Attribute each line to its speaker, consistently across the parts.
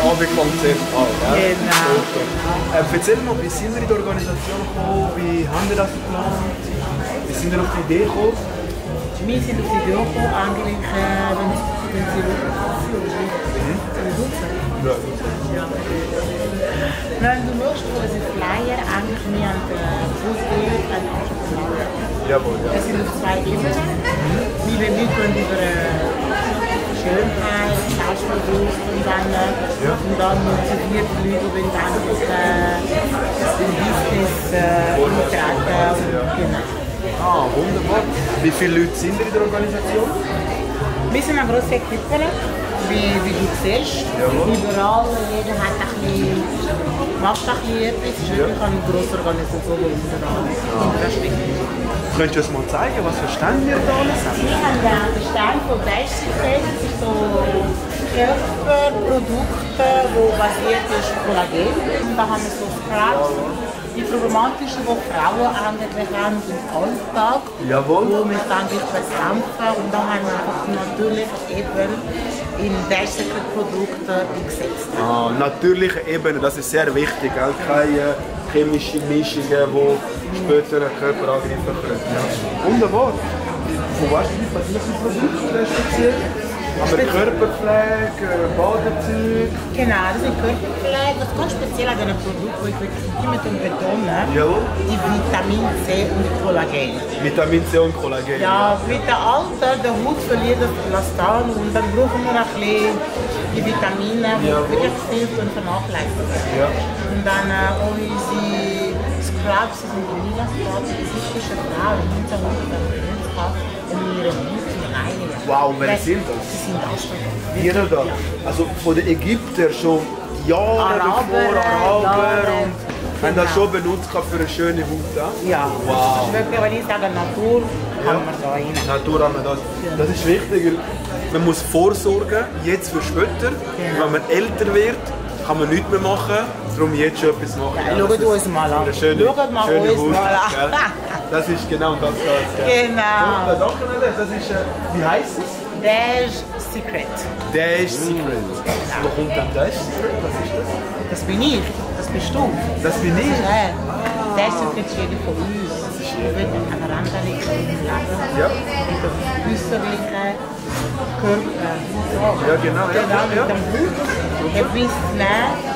Speaker 1: Abend fängt zuerst an, gell?
Speaker 2: Genau.
Speaker 1: Erzähl mal, wie sind wir in die Organisation gekommen? Wie haben wir das geplant? Wie sind wir auf die Idee gekommen?
Speaker 2: Wir sind auf die Idee gekommen, eigentlich, wenn Sie
Speaker 1: Ja.
Speaker 2: Wenn du schaust, wo unsere Flyer eigentlich wir an der Ausbildung an Flyer.
Speaker 1: Jawohl, ja.
Speaker 2: Das sind auf 2 Ebenen. Wir können über Schönheit, Selbstbewusst und dann motiviert die Leute, wenn dann im Business eintreten. Genau.
Speaker 1: Ah, wunderbar. Wie viele Leute sind in der Organisation?
Speaker 2: Wir sind eine grosse Equipe, wie du siehst. Überall, jeder hat ein bisschen, macht ein bisschen etwas. Es ist wirklich eine grosse Organisation, die überall unterstützt.
Speaker 1: Könntest du uns mal zeigen, was für Stände wir da alles haben?
Speaker 2: Wir haben den Stand von Basic-Set, das ist so Körperprodukte, die basiert ist auf Kollagen. Und da haben wir so Scrubs, die problematischen, die Frauen eigentlich haben im Alltag,
Speaker 1: Jawohl.
Speaker 2: wo wir dann etwas kämpfen. Und da haben wir einfach natürlich eben in Basic-Produkte gesetzt.
Speaker 1: Ah, natürliche Ebene, das ist sehr wichtig. Gell? Keine chemische Mischungen, die später den Körper angreifen können. Ja. Wunderbar. Von was sind das für Produkte speziell? Haben wir Körperpflege, Badezeug?
Speaker 2: Genau, das sind Körperpflege. Das ist ganz speziell an diesen Produkten, die ich wirklich immer betonen,
Speaker 1: Jawohl.
Speaker 2: die Vitamin C und Kollagen.
Speaker 1: Vitamin C und Kollagen.
Speaker 2: Ja, mit dem Alter, der Haut verliert das Elastan und dann brauchen wir ein bisschen die Vitamine, die wirklich viel vernachlässigen.
Speaker 1: Ja.
Speaker 2: Und dann auch unsere Scrubs, das sind Vanilla-Scrubs, die psychische Frau, die 1990 hat, um ihre Haut zu reinigen.
Speaker 1: Wow, wer sind das?
Speaker 2: Die sind Ausstattung.
Speaker 1: Jeder da. Also von den Ägyptern schon Jahre bevor Araber und haben das schon benutzt für eine schöne Haut.
Speaker 2: Ja,
Speaker 1: Wow.
Speaker 2: wirklich, wenn ich sage Natur, haben wir da rein.
Speaker 1: Natur haben wir das. Das ist wichtig, weil man muss vorsorgen, jetzt für später. Wenn man älter wird, kann man nichts mehr machen, darum jetzt schon etwas machen.
Speaker 2: Ja, schaut uns mal an. Schaut mal uns
Speaker 1: Haut,
Speaker 2: mal an.
Speaker 1: gell? Das ist genau das.
Speaker 2: Genau.
Speaker 1: So, das ist, wie heisst es?
Speaker 2: Dash Secret.
Speaker 1: Dash Secret. Wo kommt dann Dash Secret? Was ist das?
Speaker 2: Das bin ich. Das bist du.
Speaker 1: Das bin ich?
Speaker 2: Ja. Dash Secret ist jeder von uns. Das ist jeder. Mit einer Randalung im Leben.
Speaker 1: Ja.
Speaker 2: Mit der äußerlichen Körper.
Speaker 1: Ja, genau. Ja,
Speaker 2: Mit
Speaker 1: ja.
Speaker 2: dem Blut. Etwas nehmen.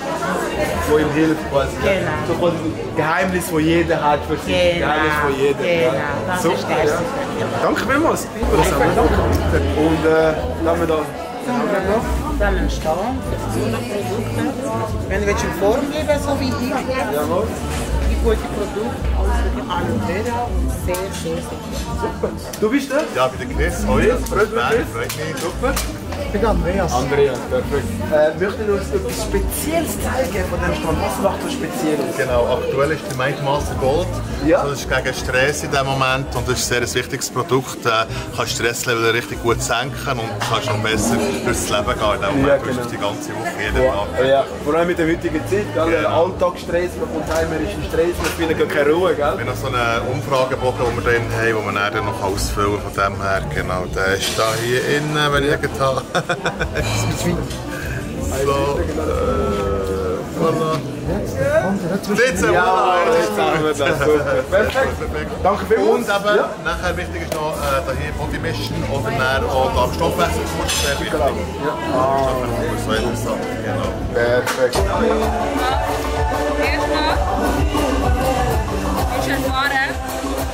Speaker 1: Wo ihm hilft quasi.
Speaker 2: Genau.
Speaker 1: So quasi das Geheimnis, das jeder hat für sich.
Speaker 2: Genau.
Speaker 1: Geheimnis von jedem.
Speaker 2: Genau. Das
Speaker 1: Super,
Speaker 2: ist Dash
Speaker 1: ja.
Speaker 2: Secret.
Speaker 1: Danke vielmals. Das haben wir danke. Und lassen wir da.
Speaker 2: Dann einen Stand für 200 Produkte. Wenn du in Form bleiben so wie ich,
Speaker 1: Jawohl.
Speaker 2: die gute Produkte, alles wirklich Aloe Vera und sehr, sehr sicher.
Speaker 1: Super. Du bist der?
Speaker 3: Ja, bei der Chris. Hoi.
Speaker 1: Freut mich.
Speaker 3: Freut mich.
Speaker 1: Super.
Speaker 2: Ich bin Andreas.
Speaker 1: Andreas, perfekt. Möchtet ihr uns etwas Spezielles zeigen von dem Stand? Was macht das speziell?
Speaker 3: Genau, aktuell ist der Mindmaster Gold.
Speaker 1: Ja.
Speaker 3: Das ist gegen Stress in diesem Moment und das ist ein sehr wichtiges Produkt. Kann Stresslevel richtig gut senken und kannst noch besser durchs Leben gehen. In dem Moment,
Speaker 1: Ja,
Speaker 3: du
Speaker 1: genau.
Speaker 3: hast die ganze Woche, jeden Tag.
Speaker 1: Ja, vor allem mit der heutigen Zeit, gell?
Speaker 3: Genau.
Speaker 1: Alltagsstress, man kommt heim, man ist im Stress, man findet gar keine Ruhe, gell?
Speaker 3: Wir haben noch so einen Umfragebogen, den wir drin haben, den wir dann noch ausfüllen von dem her. Genau, der ist da hier innen, wenn ich ihn habe. So, voilà. Jetzt,
Speaker 1: Ja,
Speaker 3: voilà,
Speaker 1: jetzt haben wir das. Super. Perfekt. Danke vielmals.
Speaker 3: Und eben, nachher wichtig ist noch hier Body Mission oder dann auch am Stoffwechselkurs, sehr wichtig. Stoffwechselkurs, so etwas sagen, genau.
Speaker 1: Perfekt.
Speaker 4: Erstmal musst du erfahren,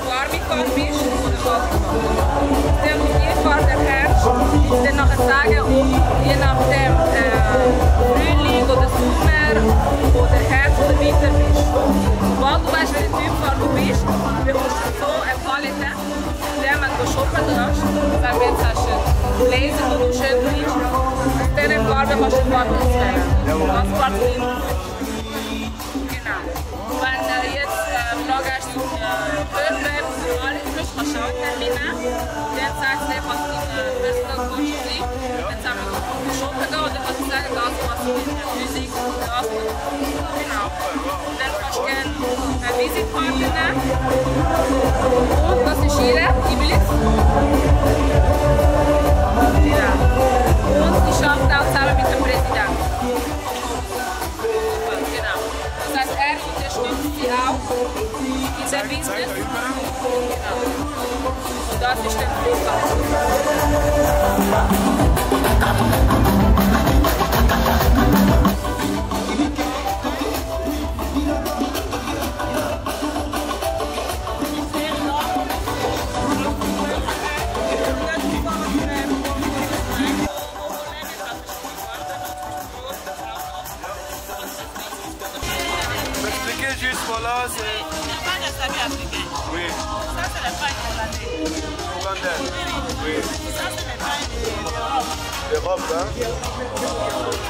Speaker 4: warme Farbe bist oder kalte Farbe. Dann die Farbe erkennst, dann nachher sagen, ob je nachdem Frühling oder Sommer oder Herbst oder Winter bist. Sobald du weißt, welche Typfarbe du bist, bekommst du so eine Palette. Dann, wenn du shoppen gehst, sagen wir jetzt hast du einen Blazer, den du schön findest. Aus dieser Farbe kannst du die Farbe auswählen. Was Farbe du nimmst. Genau. Wenn du jetzt Frage hast zum Körper, zum alles, kannst du Schautermine. Dann sagst du, was dein Personal Coach ist. Dann sagen wir, shoppen gehen oder kannst du sagen, das, was in der Physik, das. Genau. Dann kannst du gerne eine Visitpartner nehmen. Und das ist ihre, Iblis. Genau. Und sie arbeitet auch zusammen mit dem Präsidenten. assistente vocal.
Speaker 1: Juste voilà, c'est... Oui.
Speaker 2: Ça, c'est la paille hollandaise.
Speaker 1: Hollandaise. Oui.
Speaker 2: Ça, c'est la paille
Speaker 1: L'Europe, hein? Ça, c'est ça aussi.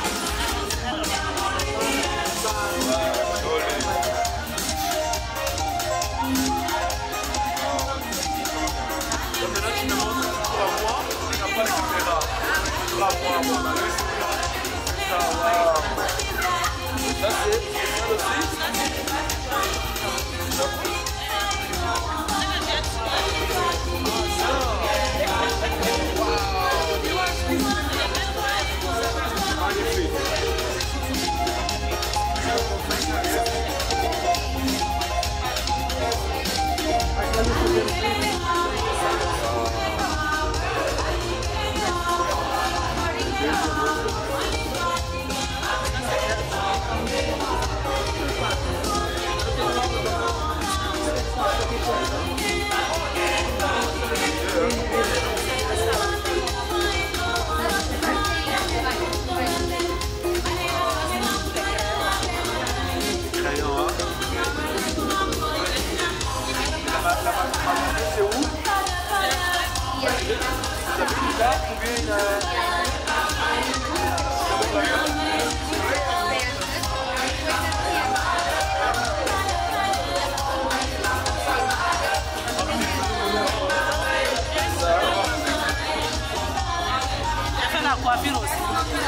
Speaker 1: C'est où?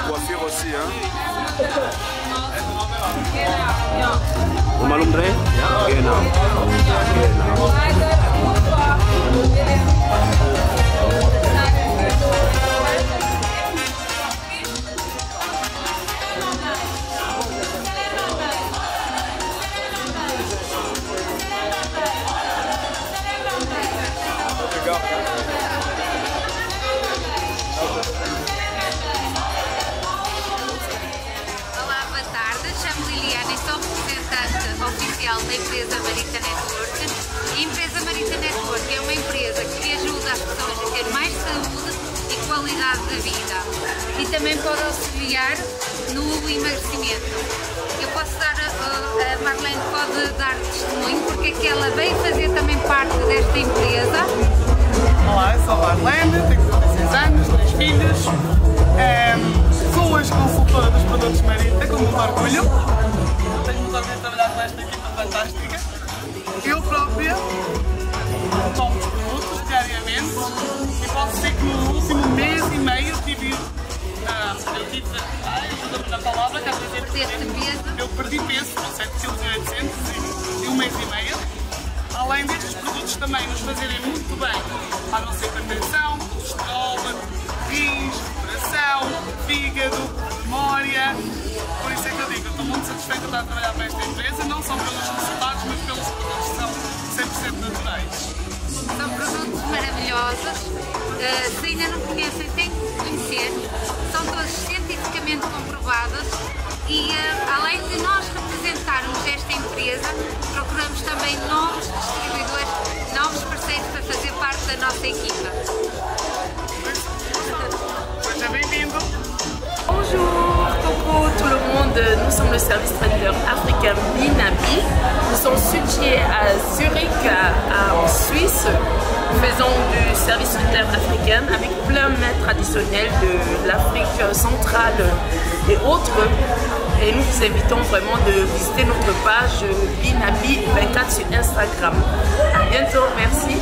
Speaker 1: Coiffure aussi, hein? Malum Dre? Ja, genau.
Speaker 5: Oficial da empresa Marita Network. A empresa Marita Network é uma empresa que ajuda as pessoas a ter mais saúde e qualidade de vida e também pode auxiliar no emagrecimento. Eu posso dar, a Marlene pode dar testemunho porque é que ela veio fazer também parte desta empresa.
Speaker 6: Olá, eu sou a Marlene, tenho 16 anos, 3 filhos, sou hoje consultora dos produtos Marita com muito orgulho. Tenho muito orgulho de trabalhar com esta equipa fantástica. Eu própria tomo os produtos diariamente e posso dizer que no último mês e meio ajuda-me na palavra, quer dizer, eu perdi peso, com 7,8 kg em um mês e meio. Além destes produtos também nos fazerem muito bem à nossa hipertensão, colesterol, rins, coração, fígado, memória. Por isso é que eu digo, eu estou muito satisfeita de estar a trabalhar para esta empresa, não só pelos resultados, mas pelos produtos que são 100% naturais.
Speaker 5: São produtos maravilhosos, se ainda não conhecem, têm que conhecer, são todos cientificamente comprovados e além de nós representarmos esta empresa, procuramos também novos distribuidores, novos parceiros para fazer parte da nossa equipa.
Speaker 6: Seja bem-vindo!
Speaker 7: Bonjour, coucou tout le monde, nous sommes le service traiteur africain Binabi. Nous sommes situés à Zurich, en Suisse. Nous faisons du service traiteur africain avec plein de mets traditionnels de l'Afrique centrale et autres. Et nous vous invitons vraiment de visiter notre page Binabi 24 sur Instagram. À bientôt, merci.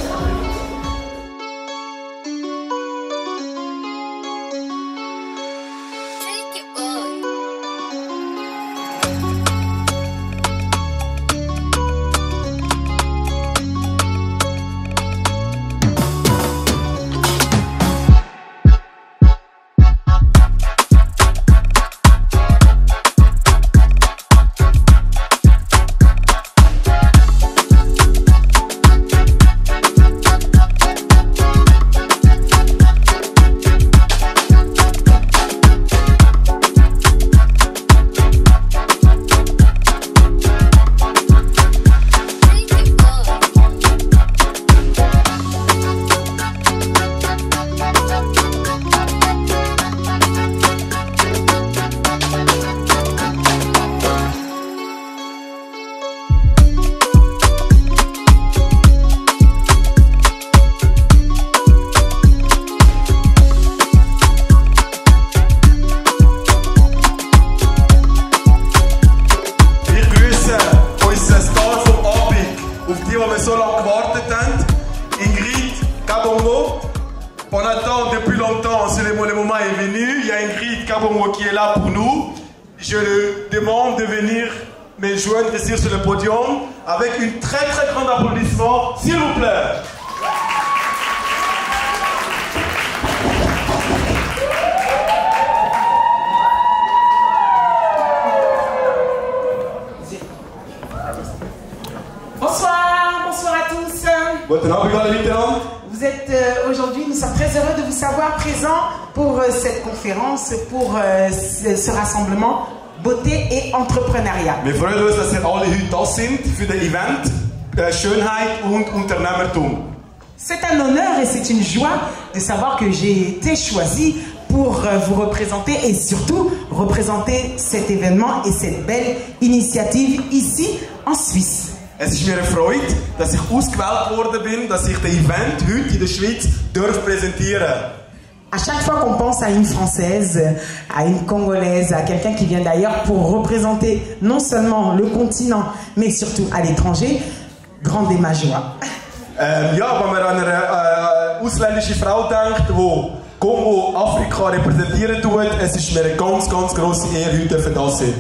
Speaker 1: Congo. On attend depuis longtemps, le moment est venu. Il y a Ingrid Kabongo qui est là pour nous. Je le demande de venir me joindre ici sur le podium avec une très grand applaudissement, s'il vous plaît.
Speaker 8: Bonsoir à tous. Vous êtes aujourd'hui, nous sommes très heureux de vous savoir présents pour cette conférence, pour ce rassemblement Beauté et Entrepreneuriat.
Speaker 1: Wir freuen uns, dass ihr alle heute da sind für das Event Schönheit und Unternehmertum.
Speaker 8: C'est un honneur et c'est une joie de savoir que j'ai été choisi pour vous représenter et surtout représenter cet événement et cette belle initiative ici en Suisse.
Speaker 1: Es ist mir eine Freude, dass ich ausgewählt worden bin, dass ich das Event heute in der Schweiz präsentieren darf.
Speaker 8: À chaque fois qu'on pense à une Française, à une Congolaise, à quelqu'un qui vient d'ailleurs pour représenter non seulement le continent, mais surtout à l'étranger, grande est ma joie.
Speaker 1: Ja, wenn man an eine ausländische Frau denkt, die Kongo, Afrika repräsentieren tut, es ist mir eine ganz grosse Ehre, heute da zu sein.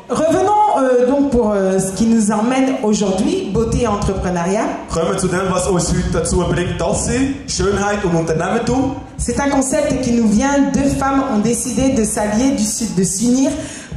Speaker 8: Revenons donc pour ce qui nous emmène aujourd'hui, beauté et entrepreneuriat.
Speaker 1: Kommen wir zu dem, was uns heute dazu bringt, das sein, Schönheit und Unternehmertum.
Speaker 8: C'est un concept qui nous vient. Deux femmes ont décidé de s'allier, de s'unir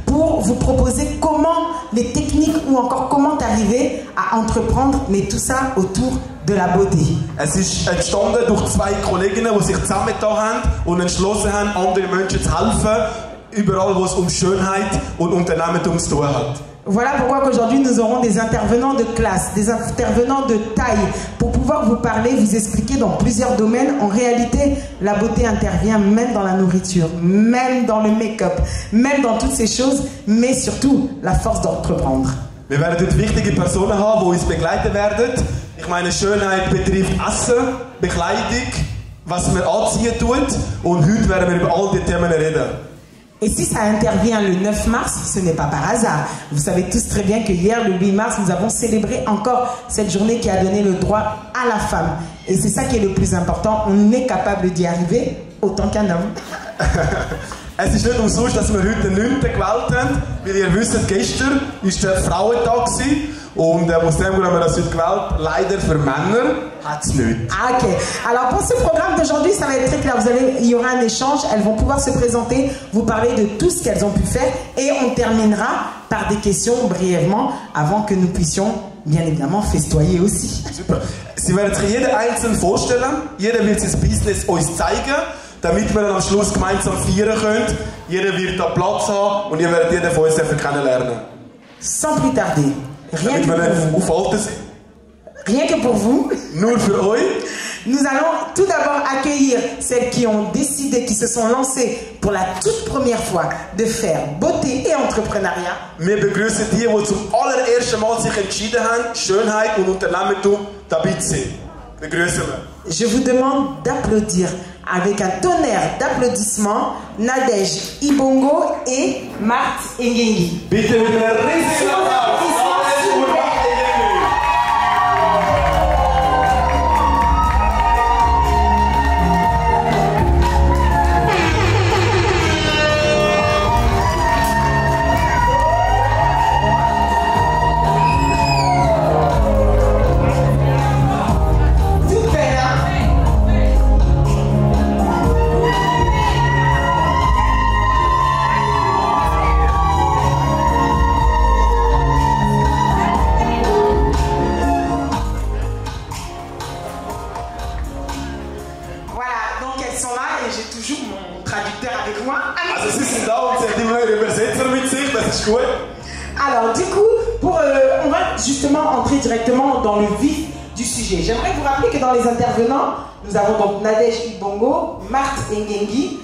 Speaker 8: pour vous proposer comment les techniques ou encore comment arriver à entreprendre, mais tout ça autour de la beauté.
Speaker 1: Es ist entstanden durch zwei Kolleginnen, die sich zusammengetan haben und entschlossen haben, anderen Menschen zu helfen, überall wo es Schönheit und Unternehmertum zu tun hat.
Speaker 8: Voilà pourquoi qu'aujourd'hui nous aurons des intervenants de classe, des intervenants de taille pour pouvoir vous parler, vous expliquer dans plusieurs domaines. En réalité, la beauté intervient même dans la nourriture, même dans le make-up, même dans toutes ces choses, mais surtout la force d'entreprendre.
Speaker 1: Wir werden dort wichtige Personen haben, die uns begleiten werden. Ich meine, Schönheit betrifft Essen, Bekleidung, was man anziehen tut. Und heute werden wir über all diese Themen reden.
Speaker 8: Et si ça intervient le 9 mars, ce n'est pas par hasard. Vous savez tous très bien que hier, le 8 mars, nous avons célébré encore cette journée qui a donné le droit à la femme. Et c'est ça qui est le plus important. On est capable d'y arriver autant qu'un homme.
Speaker 1: Es ist nicht umsonst, dass wir heute den 9. gewählt haben, weil ihr wisst, gestern war der Frauentag und aus dem Grund haben wir das heute gewählt. Leider für Männer hat es nicht.
Speaker 8: Ah, ok. Alors pour ce programme d'aujourd'hui, ça va être très clair. Il y aura un échange, elles vont pouvoir se présenter, vous parler de tout ce qu'elles ont pu faire et on terminera par des questions brièvement avant que nous puissions bien évidemment festoyer aussi.
Speaker 1: Super. Sie werden sich jeden einzeln vorstellen, jeder wird sein Business uns zeigen, damit wir dann am Schluss gemeinsam feiern können. Jeder wird da Platz haben und ihr werdet jeden von uns kennenlernen.
Speaker 8: Sans plus tarder, rien que pour vous,
Speaker 1: nur für euch,
Speaker 8: nous allons tout d'abord accueillir celles qui ont décidé, qui se sont lancées pour la toute première fois de faire beauté et entrepreneuriat.
Speaker 1: Wir begrüßen die, die zum allerersten Mal sich entschieden haben, Schönheit und Unternehmertum dabei zu sein. Begrüßen wir.
Speaker 8: Je vous demande d'applaudir avec un tonnerre d'applaudissements Nadège Ibongo et Marthe Engengi.
Speaker 1: Bitte mit einem riesigen Applaus.
Speaker 8: Alors du coup, on va justement entrer directement dans le vif du sujet. J'aimerais vous rappeler que dans les intervenants, nous avons donc Nadège Ibongo, Marthe Engengi,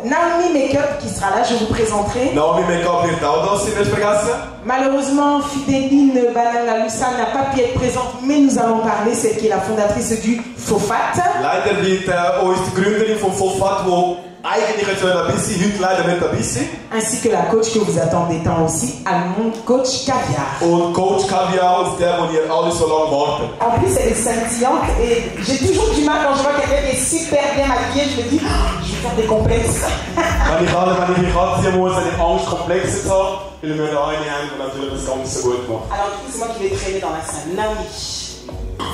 Speaker 8: Naomi Makeup qui sera là, je vous présenterai.
Speaker 1: Naomi Makeup wird auch da sein, nicht vergessen.
Speaker 8: Malheureusement, Fideline Banana-Lussa n'a pas pu être présente, mais nous allons parler, celle qui est la fondatrice du Fofat.
Speaker 1: Leider wird uns die Gründerin vom Fofat, die eigentlich jetzt dabei sein, heute leider nicht dabei sein.
Speaker 8: Ainsi que la coach que vous attendez tant aussi, Allemande Coach Caviar.
Speaker 1: Und Coach Caviar, auf der, wo ihr alle so lange wartet.
Speaker 8: En plus, elle est scintillante et j'ai toujours du mal quand je vois quelqu'un super bien maquillée, je me dis, oh, je vais faire des complexes.
Speaker 1: Wenn ich mich anziehen muss, habe ich Angst, Komplexe zu haben, weil wir eine haben und natürlich das Ganze so gut machen.
Speaker 8: Alors du coup, c'est moi qui vais traîner dans la salle. Naomi.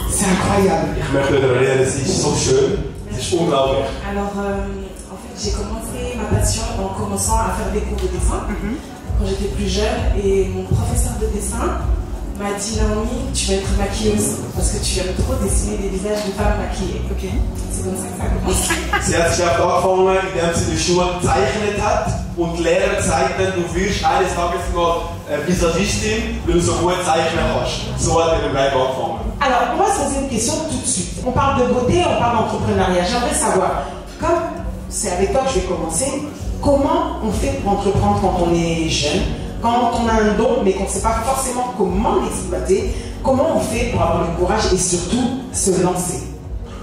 Speaker 8: C'est incroyable.
Speaker 1: Ich möchte wieder reden, es ist so schön, es ist unglaublich.
Speaker 9: Alors, en fait, j'ai commencé ma passion en commençant à faire des cours de dessin quand j'étais plus jeune. Et mon professeur de dessin m'a dit, Naomi, tu vas être maquilleuse parce que tu aimes trop dessiner des visages de femmes maquillées. Ok. C'est comme ça que ça a commencé.
Speaker 1: Sie hat sich auch angefangen, indem sie in der Schule gezeichnet hat und die Lehrer gesagt haben, du wirst eines Tages mal Visagistin, weil du so gut zeichnen kannst. So hat er den Weg angefangen.
Speaker 8: Alors, on va se poser une question tout de suite. On parle de beauté, on parle d'entrepreneuriat. J'aimerais savoir, comme c'est avec toi que je vais commencer, comment on fait pour entreprendre quand on est jeune, quand on a un don mais qu'on ne sait pas forcément comment l'exploiter, comment on fait pour avoir le courage et surtout se lancer?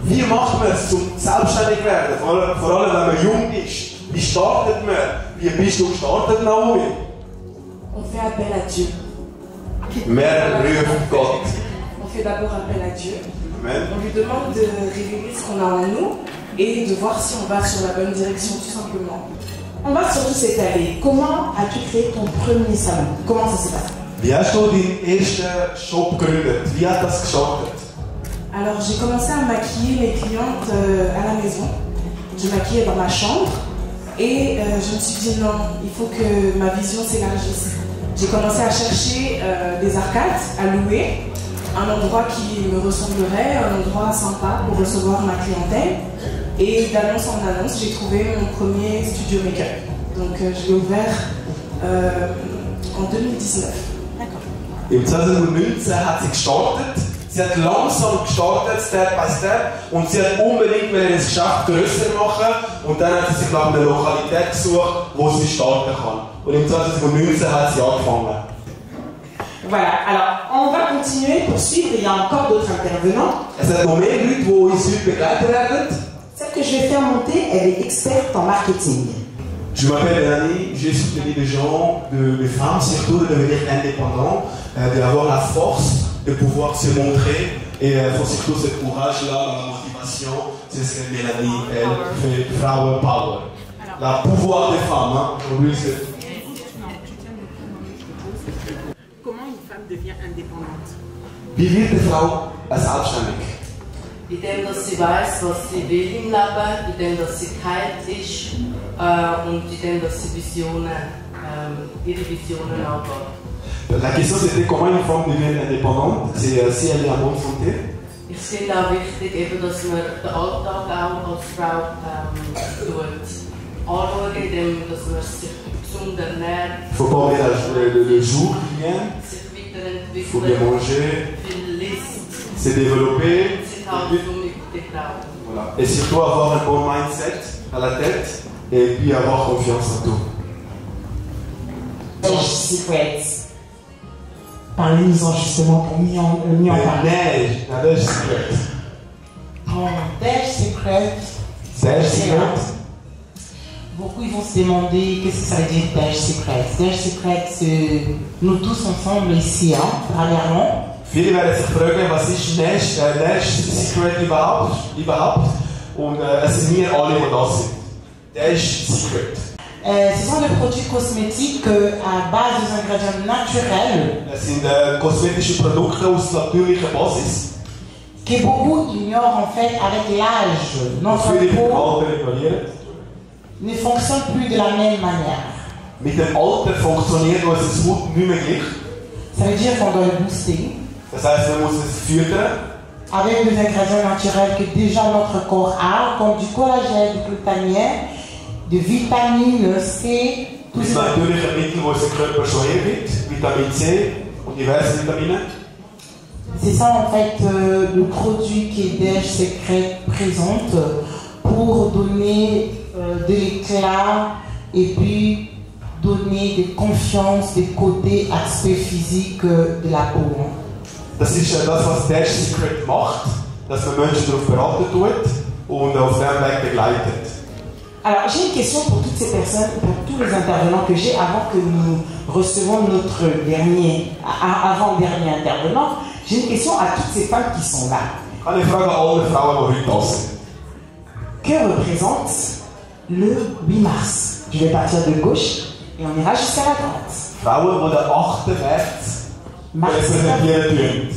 Speaker 1: Wie macht man es zum selbstständig werden? Vor allem wenn man jung ist. Wie startet man? Wie bist du gestartet, Naomi?
Speaker 9: On fait appel à Dieu.
Speaker 1: Wir rufen Gott.
Speaker 9: On fait d'abord appel à Dieu.
Speaker 1: Amen.
Speaker 9: On lui demande de révéler ce qu'on a en nous et de voir si on va sur la bonne direction tout simplement.
Speaker 8: On va surtout s'étaler. Comment as-tu créé ton premier salon? Comment ça s'est passé?
Speaker 1: Wie hast du deinen ersten Shop gegründet? Wie hat das gestartet?
Speaker 9: Alors j'ai commencé à maquiller mes clientes à la maison. Je maquillais dans ma chambre et je me suis dit non, il faut que ma vision s'élargisse. J'ai commencé à chercher des arcades à louer, un endroit qui me ressemblerait, un endroit sympa pour recevoir ma clientèle. Et d'annonce en annonce, j'ai trouvé mon premier studio make-up. Donc je l'ai ouvert en 2019.
Speaker 8: D'accord.
Speaker 1: Im 2019 hat sie gestartet. Sie hat langsam gestartet, Step by Step, und sie hat unbedingt das Geschäft grösser machen. Und dann hat sie sich nach einer Lokalität gesucht, wo sie starten kann. Und im 2019 hat sie angefangen.
Speaker 8: Voilà, alors on va continuer pour suivre, il y a encore d'autres intervenants.
Speaker 1: Es hat noch mehr Leute, die uns heute begleiten werden.
Speaker 8: Celle que je vais faire monter, elle est experte en marketing.
Speaker 1: Je m'appelle Mélanie, j'ai soutenu des gens, des femmes surtout, de devenir indépendants, d'avoir la force de pouvoir se montrer et il faut surtout ce courage-là, la motivation, c'est ce que Mélanie, elle fait, Frauen Power. Le pouvoir des femmes, hein, aujourd'hui c'est...
Speaker 8: Comment une femme devient indépendante?
Speaker 1: Wie wird eine Frau selbstständig?
Speaker 10: Indem dass sie weiß, was sie will im Leben, indem dass sie geheilt ist und indem dass sie ihre Visionen angeht.
Speaker 1: La question c'était comment une femme devient indépendante, c'est si elle est en bonne santé.
Speaker 10: Ich finde auch wichtig, eben, dass man den Alltag auch als Frau anschaut, indem dass man sich gesund ernährt.
Speaker 1: Il faut pas oublier le jour qui vient,
Speaker 10: sich
Speaker 1: il faut bien
Speaker 10: weiterentwickeln,
Speaker 1: manger,
Speaker 10: viel liest,
Speaker 1: se développer.
Speaker 10: sich halt mit der Frau.
Speaker 1: Voilà. Et surtout avoir un bon mindset à la tête et puis avoir confiance en tout.
Speaker 8: Beige Secrets. Parlez-nous-en justement pour mieux en parler.
Speaker 1: La Beige Secret.
Speaker 8: Oh, Beige Secrets.
Speaker 1: Beige Secret.
Speaker 8: Beaucoup ils vont se demander qu'est-ce que ça veut dire Beige Secrets. Beige Secrets, nous tous ensemble ici, hein, premièrement.
Speaker 1: Viele werden sich fragen, was ist Beige Secret überhaupt? Und es sind wir alle, die da sind. Beige Secret.
Speaker 8: Ce sont des produits cosmétiques à base d'ingrédients naturels.
Speaker 1: Es sind kosmetische Produkte aus natürlicher Basis.
Speaker 8: Que beaucoup ignorent en fait avec l'âge. Notre peau ne fonctionne plus de la même manière.
Speaker 1: Mit dem Alter funktioniert unsere Haut nicht mehr gleich.
Speaker 8: Ça veut dire qu'on doit le booster.
Speaker 1: Das heisst, man muss es füttern.
Speaker 8: Avec des ingrédients naturels que déjà notre corps a, comme du collagène, du glutamine, de vitamine C, tout
Speaker 1: Das
Speaker 8: ça.
Speaker 1: natürliche Mittel, die unser Körper schon hergibt, Vitamin C und diverse Vitamine.
Speaker 8: C'est ça en fait le produit que Beige Secrets présente pour donner de l'éclat et puis donner de confiance des côtés aspects physiques de la peau.
Speaker 1: Das ist das, was Beige Secret macht, dass man Menschen darauf beraten tut und auf diesem Weg begleitet.
Speaker 8: Alors j'ai une question pour toutes ces personnes, pour tous les intervenants que j'ai avant que nous recevons notre avant-dernier intervenant. J'ai une question à toutes ces femmes qui sont là.
Speaker 1: Eine Frage an alle Frauen, die heute da sind.
Speaker 8: que représente le 8 mars? Je vais partir de gauche et on ira jusqu'à la droite.
Speaker 1: Frauen, die den 8. März repräsentieren.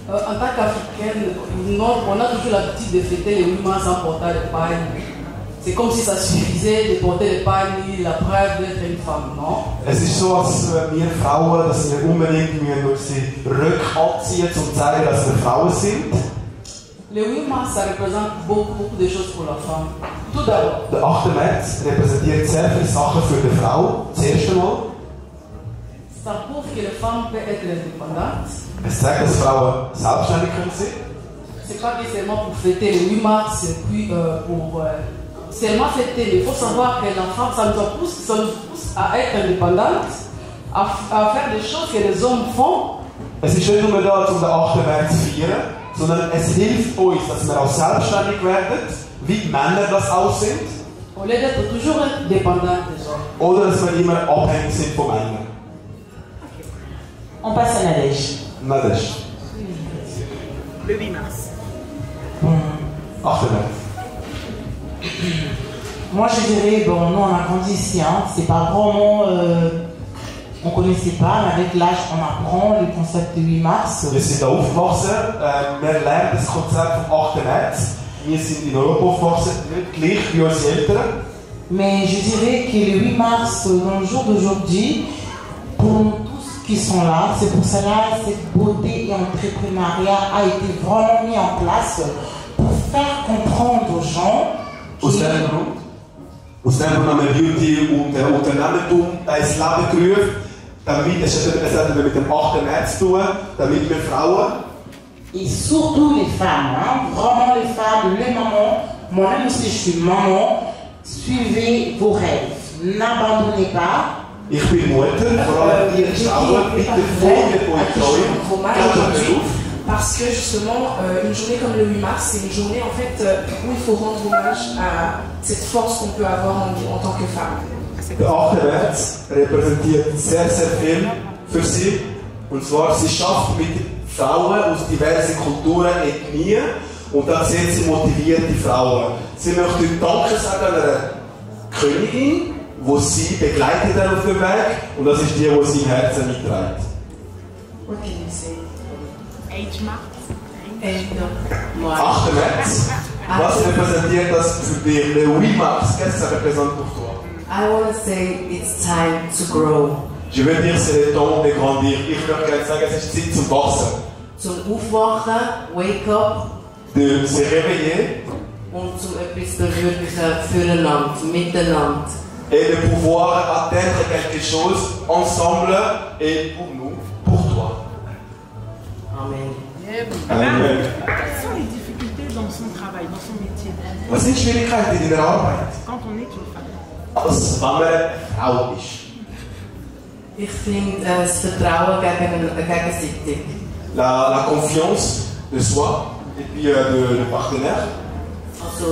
Speaker 10: En tant qu'Africaine, on a toujours l'habitude de fêter les 8 mars en portant des pagnes. C'est comme si ça suffisait de porter des pagnes, la preuve d'être une femme, non?
Speaker 1: Es ist so, als wir Frauen, dass wir unbedingt unsere Röcke anziehen, um zu zeigen, dass wir Frauen sind.
Speaker 10: Le 8 mars, ça représente beaucoup de choses pour la femme. Tout d'abord.
Speaker 1: Der 8. März repräsentiert sehr viele Sachen für die Frau. Das erste Mal.
Speaker 10: Ça prouve que les femmes peuvent être indépendantes.
Speaker 1: Es zeigt, dass Frauen selbstständig können sein.
Speaker 10: C'est pas que seulement pour fêter le 8 mars, et puis pour seulement fêter. Il faut savoir que la femme, ça nous pousse à être indépendante, à faire des choses que les hommes font.
Speaker 1: Es ist nicht nur da, um den 8. März zu feiern, sondern es hilft uns, dass wir auch selbstständig werden, wie die Männer das auch sind.
Speaker 10: Au lieu d'être toujours dépendant des hommes.
Speaker 1: Oder dass wir immer abhängig sind von Männern.
Speaker 8: On passe à Nadège.
Speaker 1: Nadège.
Speaker 2: Le 8 mars.
Speaker 1: 8. März.
Speaker 8: Moi je dirais, bon, nous on a grandi ici, hein, c'est pas vraiment, on connaissait pas, mais avec l'âge on apprend le concept de 8 mars.
Speaker 1: Wir sind da aufgewachsen, wir lernen das Konzept vom 8. März. Wir sind in Europa aufgewachsen, nicht gleich wie unsere Eltern.
Speaker 8: Mais je dirais que le 8 mars, dans le jour d'aujourd'hui, pour tous qui sont là, c'est pour cela que cette beauté et entrepreneuriat a été vraiment mis en place pour faire comprendre aux gens.
Speaker 1: Aus dem Grund haben wir Beauty und Unternehmertum ins Leben gerufen, damit, es hat mit dem 8. März zu tun, damit wir Frauen
Speaker 8: et surtout les femmes, hein, vraiment les femmes, les mamans, moi-même aussi je suis maman, suivez vos rêves, n'abandonnez pas.
Speaker 1: Ich bin Mutter, vor allem ihr Frauen, bitte folgt euch treu.
Speaker 9: Parce que justement, une journée comme le 8 mars, c'est une journée en fait où il faut rendre hommage à cette force qu'on peut avoir en tant que femme.
Speaker 1: Der 8. März repräsentiert sehr, sehr viel für sie. Und zwar, sie schafft mit Frauen aus diversen Kulturen, Ethnien und dann sieht sie motivierte Frauen. Sie möchte Danke sagen an einer Königin, die sie begleitet hat auf dem Weg und das ist die sie im Herzen mitträgt.
Speaker 9: What can you say?
Speaker 2: 8 mars.
Speaker 1: 8. März. Was repräsentiert das für dich? Le 8 mars, qu'est-ce que ça représente pour toi?
Speaker 10: I want to say it's time to grow.
Speaker 1: Je veux dire, c'est le temps de grandir. Ich möchte gerne sagen, es ist Zeit zum Wachsen.
Speaker 10: Zum Aufwachen, wake up.
Speaker 1: De se réveiller.
Speaker 10: Und zum etwas verwirklichen füreinander, miteinander.
Speaker 1: Et de pouvoir atteindre quelque chose ensemble et pour nous, pour toi.
Speaker 10: Amen.
Speaker 1: Amen.
Speaker 2: Quelles sont les difficultés dans son travail, dans son métier?
Speaker 1: Was sind Schwierigkeiten in der Arbeit?
Speaker 2: Quand on est une femme.
Speaker 1: Als wenn man eine Frau ist.
Speaker 10: Ich finde das Vertrauen gegenseitig.
Speaker 1: La confiance de soi et puis de partenaire.
Speaker 10: Also,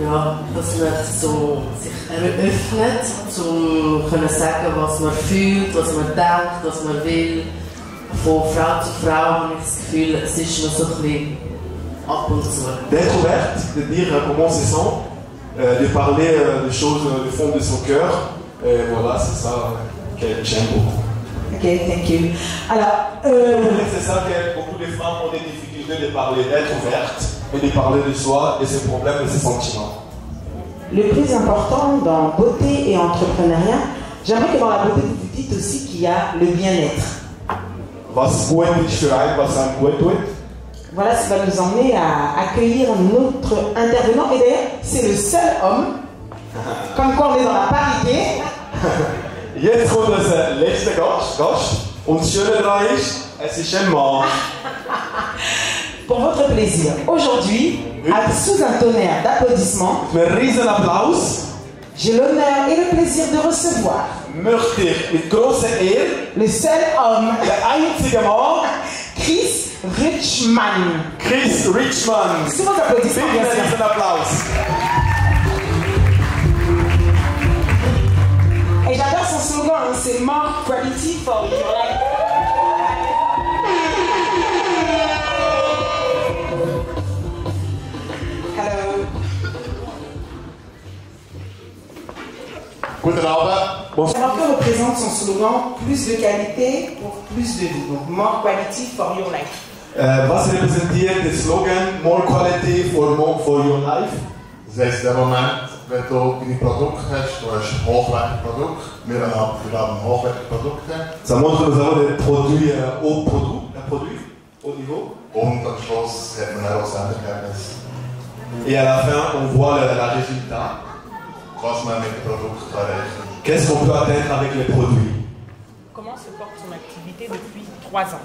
Speaker 10: ja, dass man so sich öffnet, um zu sagen, was man fühlt, was man denkt, was man will. Von Frau zu Frau habe ich das Gefühl, es ist noch so ein bisschen ab und zu.
Speaker 1: D'être ouverte, de dire comment se sent, de parler des choses du fond de son cœur. Et voilà, c'est ça que j'aime beaucoup.
Speaker 8: Ok, thank you. Alors,
Speaker 1: c'est ça que beaucoup de femmes ont des difficultés de parler, d'être ouverte et de parler de soi, de ses problèmes, de ses sentiments.
Speaker 8: Le plus important dans beauté et entrepreneuriat, j'aimerais que dans la beauté, vous dites aussi qu'il y a le bien-être.
Speaker 1: Was gut ist für einen, was einem gut tut.
Speaker 8: Voilà, ça va nous emmener à accueillir notre intervenant. Et d'ailleurs, c'est le seul homme, comme quoi on est dans la parité.
Speaker 1: Jetzt kommt unser letzter Gast. Und das Schöne daran ist, es ist ein Mann.
Speaker 8: Pour votre plaisir, aujourd'hui, sous un tonnerre d'applaudissements, j'ai l'honneur et le plaisir de recevoir
Speaker 1: möchte ich mit grosser Ehre
Speaker 8: le seul homme,
Speaker 1: der einzige Mann,
Speaker 8: Chris Richman.
Speaker 1: Chris Richman.
Speaker 8: Sous vos applaudissements, bien sûr.
Speaker 1: Bitte einen Applaus.
Speaker 8: Et j'adore son slogan, c'est More Quality for Your Life. Hello.
Speaker 3: Guten Abend.
Speaker 8: Marco représente son slogan plus de qualité pour plus de vie. Donc more quality for your life.
Speaker 1: Was repräsentiert der Slogan More Quality for your life?
Speaker 3: Das heisst, in dem Moment, wenn du deine Produkte hast, du hast hochwertige Produkte, wir haben hochwertige Produkte.
Speaker 1: Ça montre que nous avons des produits haut niveau.
Speaker 3: Und am Schluss hat man auch das Endergebnis.
Speaker 1: Et à la fin, on voit le résultat.
Speaker 3: Was man mit dem Produkt erreichen.
Speaker 1: Qu'est-ce qu'on peut atteindre avec les produits?
Speaker 2: Comment se porte son activité depuis 3 ans?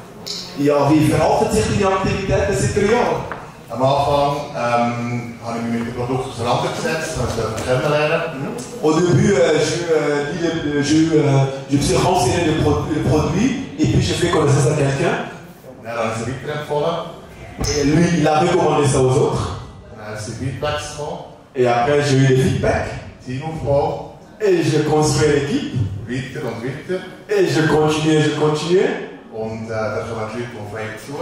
Speaker 1: Ja, wie verhalten sich die Aktivitäten seit 3 Jahren?
Speaker 3: Am Anfang habe ich mich mit dem Produkt auseinandergesetzt, habe es kennenlernen.
Speaker 1: Au début, je me suis renseigné le produit et puis j'ai fait connaissance à quelqu'un.
Speaker 3: Dann habe ich es weiterempfohlen.
Speaker 1: Et lui, il a recommandé ça aux autres.
Speaker 3: Dann sind Feedbacks gekommen.
Speaker 1: Et après, j'ai eu des feedbacks.
Speaker 3: Teamaufbau.
Speaker 1: Et je construis l'équipe.
Speaker 3: Weiter und weiter.
Speaker 1: Et je continuais.
Speaker 3: Und da kommen die Leute auf einen zu.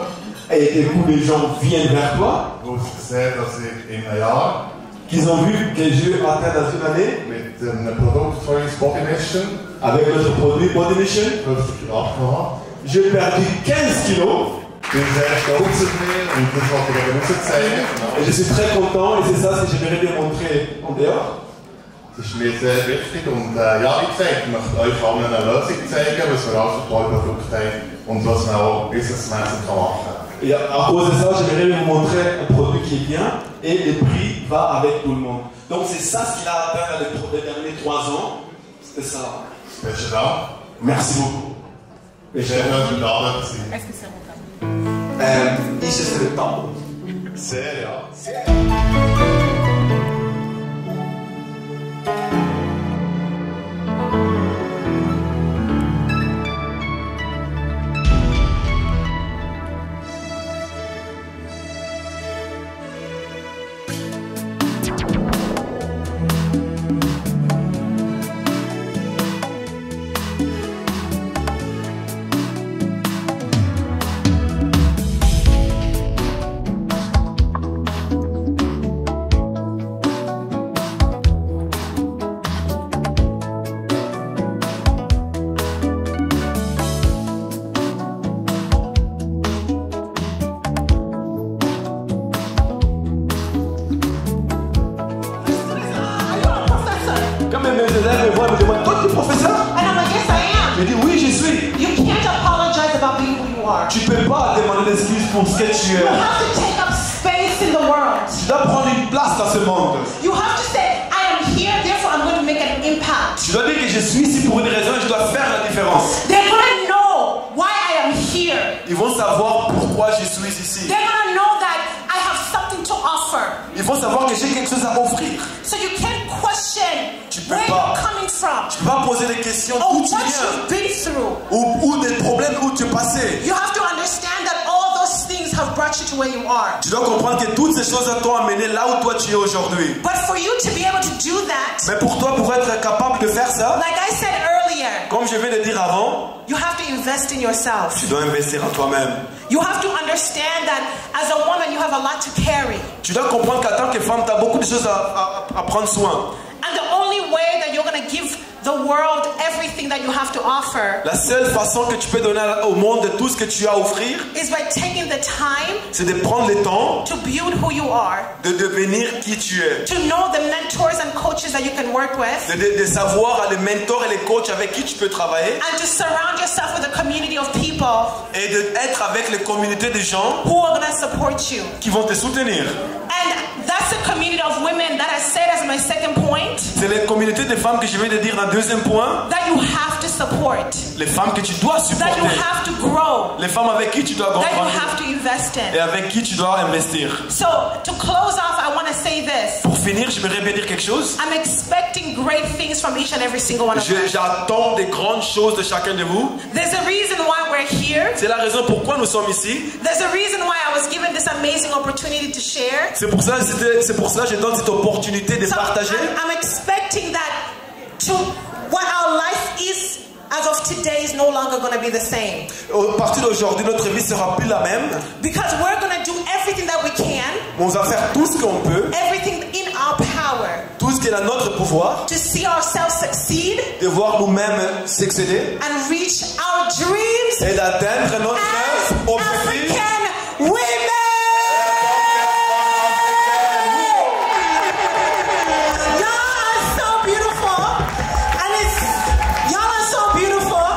Speaker 1: Et du coup, les gens viennent vers toi.
Speaker 3: Du hast gesehen, dass ich in einem Jahr
Speaker 1: qu'ils ont vu que j'ai atteint dans une année
Speaker 3: mit einem Produkt von uns Body Mission
Speaker 1: avec notre produit Body Mission.
Speaker 3: 50 Kilo abgenommen.
Speaker 1: J'ai perdu 15 kilos.
Speaker 3: Ich bin sehr stolz auf mich und das wollte ich eben rauszeigen.
Speaker 1: Et je suis très content et c'est ça que j'aimerais bien montrer en dehors.
Speaker 3: Das ist mir sehr wichtig und ja, wie gesagt, ich möchte euch allen eine Lösung zeigen, was wir alles für tolle Produkte haben und was man auch businessmäßig machen kann.
Speaker 1: Et à cause de ça, j'aimerais vous montrer un produit qui est bien et le prix va avec tout le monde. Donc c'est ça ce qu'il a atteint les derniers 3 ans. C'était ça.
Speaker 3: Besten Dank.
Speaker 1: Merci beaucoup.
Speaker 3: Sehr schön, da zu sein.
Speaker 2: Est-ce que c'est rentable?
Speaker 1: Ist es rentabel?
Speaker 3: Sehr, ja. Sehr.
Speaker 1: Tu ne peux pas demander d'excuses pour ce que tu es.
Speaker 8: You have to take up space in the world.
Speaker 1: Tu dois prendre une place dans ce monde.
Speaker 8: You have to say, I am here, therefore I'm going to make an impact.
Speaker 1: Tu dois dire que je suis ici pour une raison et je dois faire la différence.
Speaker 8: They're going to know why I am here.
Speaker 1: Ils vont savoir pourquoi je suis ici.
Speaker 8: They're going to know that I have something to offer.
Speaker 1: Ils vont savoir que j'ai quelque chose à offrir.
Speaker 8: So you can't question where you're coming from.
Speaker 1: Tu peux pas poser des questions d'où tu viens. Ou des problèmes où tu es passé.
Speaker 8: You have to understand that all those things have brought you to where you are.
Speaker 1: Tu dois comprendre que toutes ces choses t'ont amené là où toi tu es aujourd'hui.
Speaker 8: But for you to be able to do that,
Speaker 1: mais pour toi, pour être capable de faire ça,
Speaker 8: like I said earlier,
Speaker 1: comme je viens de dire avant,
Speaker 8: you have to invest in yourself.
Speaker 1: Tu dois investir en toi-même.
Speaker 8: You have to understand that as a woman you have a lot to carry.
Speaker 1: Tu dois comprendre qu'en tant que femme, tu as beaucoup de choses à prendre soin.
Speaker 8: And the only way that you're going to give the world everything that you have to offer,
Speaker 1: la seule façon que tu peux donner au monde de tout ce que tu as à offrir,
Speaker 8: is by taking the time,
Speaker 1: c'est de prendre le temps,
Speaker 8: to build who you are,
Speaker 1: de devenir qui tu es,
Speaker 8: to know the mentors and coaches that you can work with,
Speaker 1: de savoir les mentors et les coachs avec qui tu peux travailler,
Speaker 8: and to surround yourself with a community of people,
Speaker 1: et d'être avec les communautés de gens
Speaker 8: who are going to support you,
Speaker 1: qui vont te soutenir.
Speaker 8: And that's a community of women that I said as my second point.
Speaker 1: C'est les communautés de femmes que je viens de dire dans le deuxième point.
Speaker 8: That you have to support.
Speaker 1: Les femmes que tu dois supporter.
Speaker 8: That you have to grow.
Speaker 1: Les femmes avec qui tu dois grandir.
Speaker 8: That you have to invest in.
Speaker 1: Et avec qui tu dois investir.
Speaker 8: So to close off, I want to say this.
Speaker 1: Pour finir, j'aimerais bien dire quelque chose.
Speaker 8: I'm expecting great things from each and every single one of you.
Speaker 1: J'attends des grandes choses de chacun de vous.
Speaker 8: There's a reason why we're here.
Speaker 1: C'est la raison pourquoi nous sommes ici.
Speaker 8: There's a reason why I was given this amazing opportunity to share.
Speaker 1: C'est pour ça que je donne cette opportunité de partager.
Speaker 8: I'm expecting that to what our life is as of today is no longer going to be the same.
Speaker 1: À partir d'aujourd'hui, notre vie sera plus la même.
Speaker 8: Because we're going to do everything that we can.
Speaker 1: On va faire tout ce qu'on peut.
Speaker 8: Everything in our power.
Speaker 1: Tout ce qui
Speaker 11: c'est dans notre pouvoir
Speaker 8: to see ourselves succeed
Speaker 11: de voir nous-mêmes succéder
Speaker 8: and reach our dreams
Speaker 11: et d'atteindre notre
Speaker 8: as
Speaker 11: objectif.
Speaker 8: African women.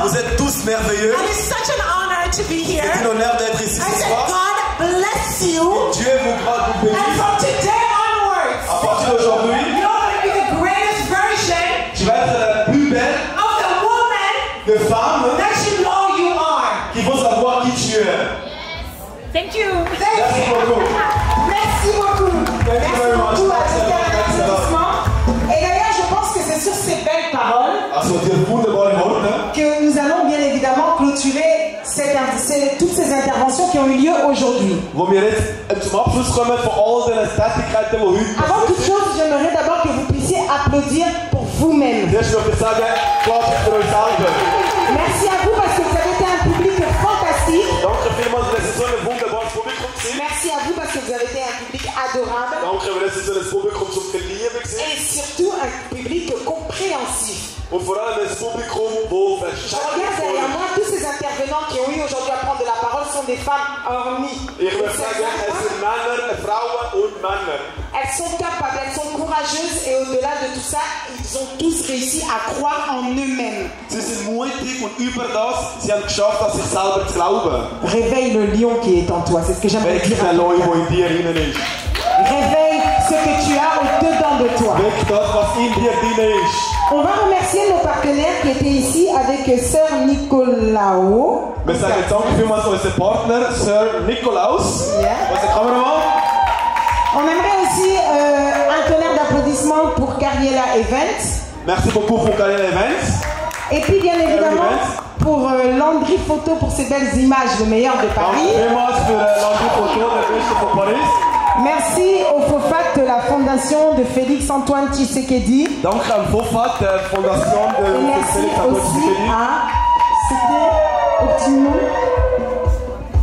Speaker 11: Vous êtes tous merveilleux.
Speaker 8: And it's such an honor to be here.
Speaker 11: C'est un honneur d'être ici
Speaker 8: I
Speaker 11: ce
Speaker 8: said,
Speaker 11: soir.
Speaker 8: God bless you.
Speaker 11: Dieu vous grâce, vous bénisse.
Speaker 8: And from today onwards,
Speaker 11: À partir d'aujourd'hui,
Speaker 8: you're going to be the greatest version
Speaker 11: tu vas être la plus belle
Speaker 8: of the woman
Speaker 11: de femme
Speaker 8: that you know you are.
Speaker 11: qui faut savoir qui tu es.
Speaker 2: Thank you.
Speaker 11: Merci beaucoup.
Speaker 8: Merci beaucoup.
Speaker 11: Thank you very much.
Speaker 8: Merci beaucoup à tous les applaudissements. Et d'ailleurs, je pense que c'est sur ces belles paroles que nous allons bien évidemment clôturer toutes ces interventions qui ont eu lieu aujourd'hui. Avant toute chose, j'aimerais d'abord que vous puissiez applaudir pour vous-même. Merci à vous parce que vous avez été un public fantastique. Merci à vous parce que vous avez été un public adorable. Et surtout un public compréhensif. Je regarde derrière moi, tous ces intervenants qui ont eu aujourd'hui à prendre de la parole sont des femmes hormis. Elles sont capables, elles sont courageuses et au-delà de tout ça, ils ont tous réussi à croire en eux-mêmes. Réveille le lion qui est en toi, c'est ce que j'aimerais dire. Réveille ce que tu as au-dedans de toi. On va remercier nos partenaires qui étaient ici avec Sœur Nicolao. On aimerait aussi un tonnerre d'applaudissements pour Cariella Events.
Speaker 11: Merci beaucoup pour Cariella Events.
Speaker 8: Et puis bien évidemment pour Landry Photo pour ces belles images, le meilleur de Paris. Merci au FOFAT de la fondation de Félix Antoine Tshisekedi.
Speaker 11: Donc à FOFAT, fondation de
Speaker 8: merci
Speaker 11: Félix Antoine
Speaker 8: aussi
Speaker 11: Tshisekedi.
Speaker 8: à Optimum.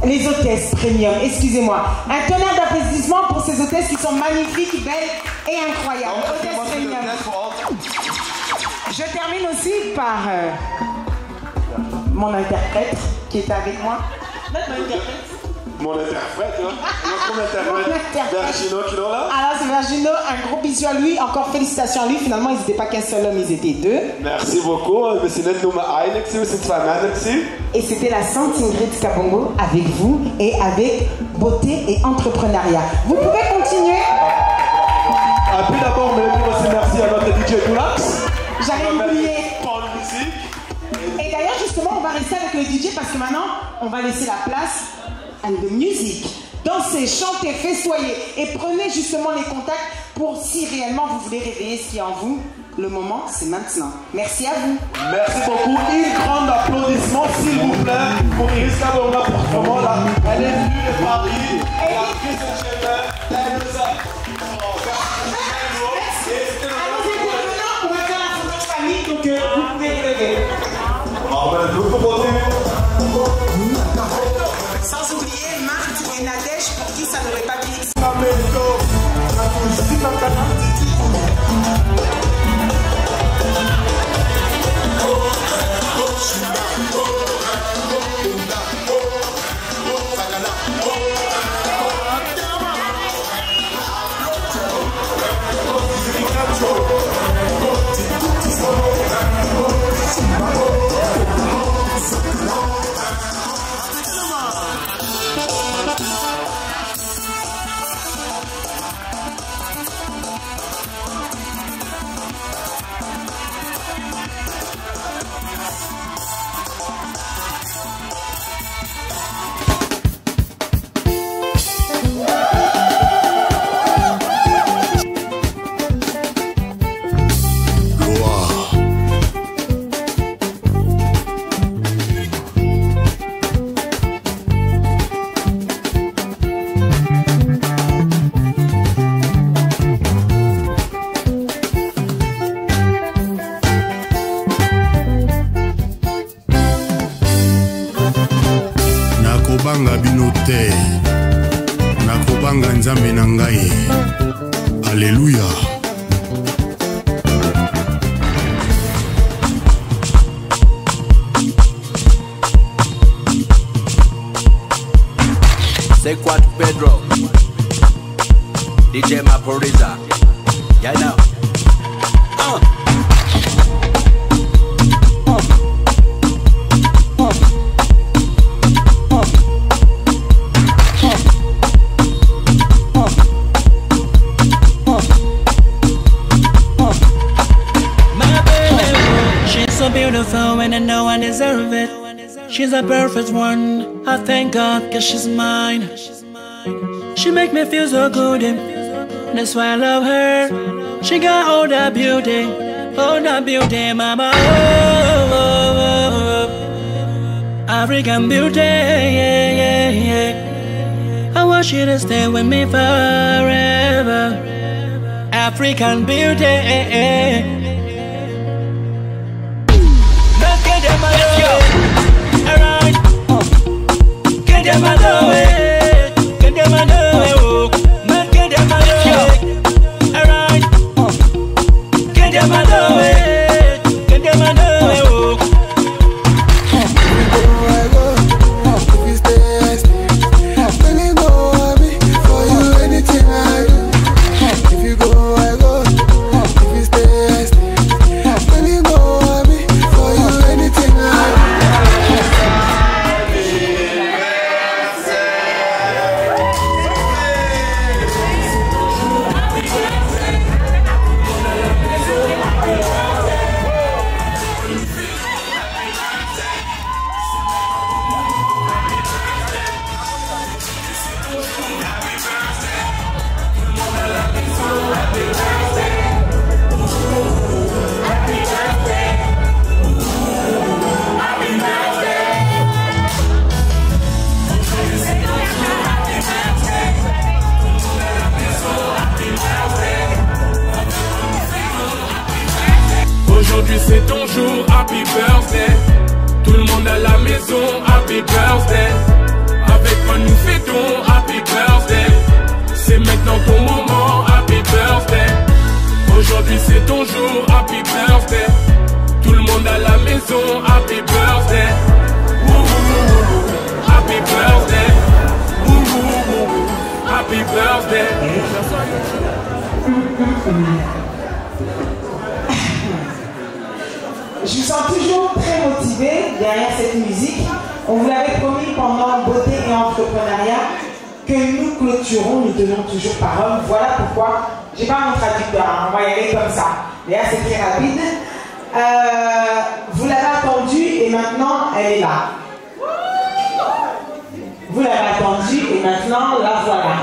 Speaker 8: Les hôtesses premium, excusez-moi. Un tonnerre d'applaudissements pour ces hôtesses qui sont magnifiques, belles et incroyables. Hôtesses premium. Je termine aussi par mon interprète qui est avec moi.
Speaker 11: Mon interprète, hein? Mon interprète. Vergino qui est là.
Speaker 8: Alors c'est Vergino, un gros bisou à lui. Encore félicitations à lui. Finalement, ils n'étaient pas qu'un seul homme, ils étaient deux.
Speaker 11: Merci beaucoup. Wir sind nicht nur eine, wir sind zwei Männer.
Speaker 8: Et c'était la Sainte Ingrid Kabongo avec vous et avec beauté et entrepreneuriat. Vous pouvez continuer.
Speaker 11: Puis d'abord, on va dire aussi merci à notre DJ Dulax.
Speaker 8: J'avais oublié. Et d'ailleurs, justement, on va rester avec le DJ parce que maintenant, on va laisser la place à la musique. Dansez, chantez, festoyez et prenez justement les contacts pour si réellement vous voulez réveiller ce qui est en vous. Le moment, c'est maintenant. Merci à vous.
Speaker 11: Merci beaucoup. Un grand applaudissement, s'il vous plaît, pour Iris Kabongo pour comment là. Elle est venue de Paris. Elle a pris ce chemin. Elle nous a.
Speaker 8: On va faire la photo de famille, donc vous pouvez vous lever. Sans oublier Marthe et Nadège pour qui ça n'aurait pas dit.
Speaker 12: nakobanga bino te nakobanga nzambe na ngai alleluya producer. You know.
Speaker 13: So beautiful and I know I deserve it. She's a perfect one. I thank God cause she's mine. She make me feel so good and that's why I love her. She got all that beauty, mama. Oh, oh, oh. African beauty, yeah, yeah, yeah. I want you to stay with me forever. African beauty. Let's go. Alright. Get them out of the way. Get them out of the way. Oh, man, get them out of the way. Alright. Get them out of the way. Get them out of the way. Oh.
Speaker 14: I go. If you stay, I stay. When you go, I'll be for you. Anything I do. If you go, I go. If you stay, I stay. When you go, I'll be for you. Anything I do.
Speaker 15: Aujourd'hui c'est ton jour, happy birthday. Tout le monde à la maison, happy birthday. Avec moi nous fêtons, happy birthday. C'est maintenant ton moment, happy birthday. Aujourd'hui c'est ton jour, happy birthday. Tout le monde à la maison, happy birthday. Happy birthday. Happy birthday.
Speaker 8: Je vous sens toujours très motivé derrière cette musique. On vous l'avait promis pendant Beauté et Entrepreneuriat que nous clôturons, nous tenons toujours parole. Voilà pourquoi, j'ai pas mon traducteur, hein, on va y aller comme ça. D'ailleurs, c'est très rapide. Vous l'avez attendue et maintenant, elle est là. Vous l'avez attendue et maintenant, la voilà.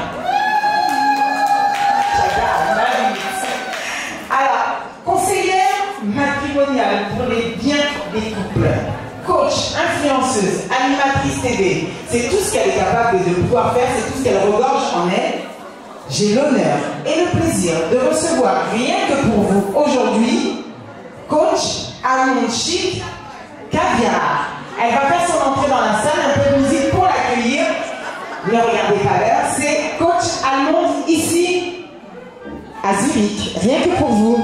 Speaker 8: Alors, conseillère matrimoniale pour les biens des couples, coach, influenceuse, animatrice TV, c'est tout ce qu'elle est capable de pouvoir faire, c'est tout ce qu'elle regorge en elle. J'ai l'honneur et le plaisir de recevoir, rien que pour vous aujourd'hui, coach Allemande Chic Caviar. Elle va faire son entrée dans la salle, un peu de musique pour l'accueillir. Ne regardez pas l'heure, c'est coach Allemande ici à Zurich, rien que pour vous.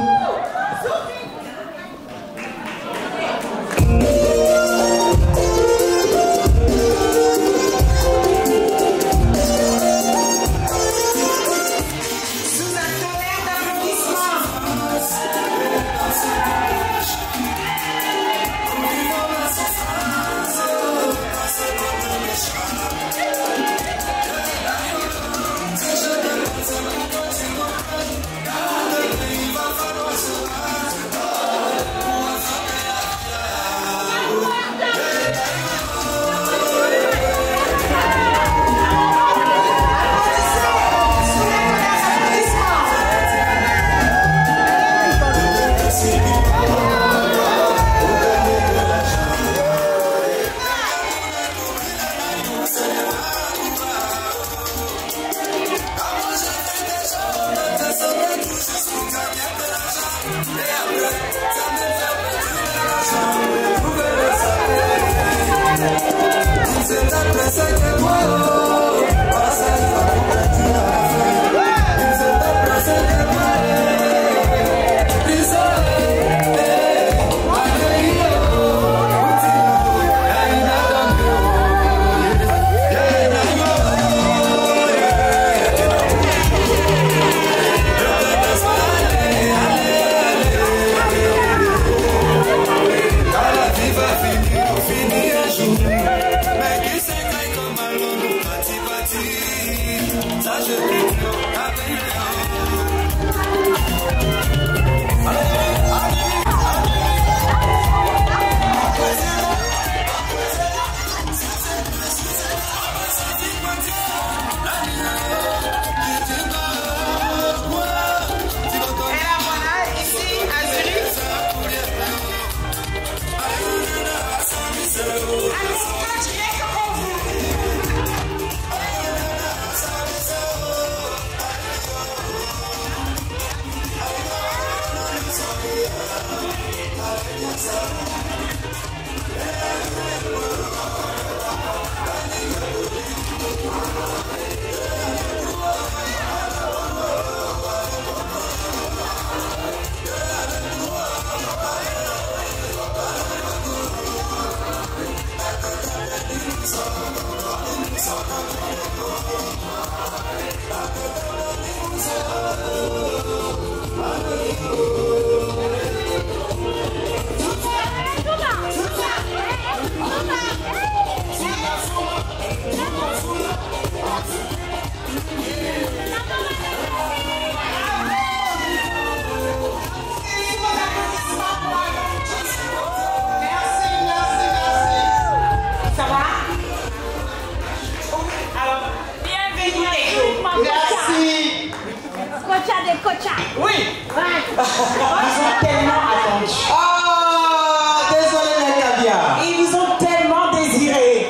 Speaker 16: des coachas.
Speaker 8: Oui. Ils ont tellement attendu.
Speaker 17: Ah, désolé mes caviars.
Speaker 8: Ils vous ont tellement désiré.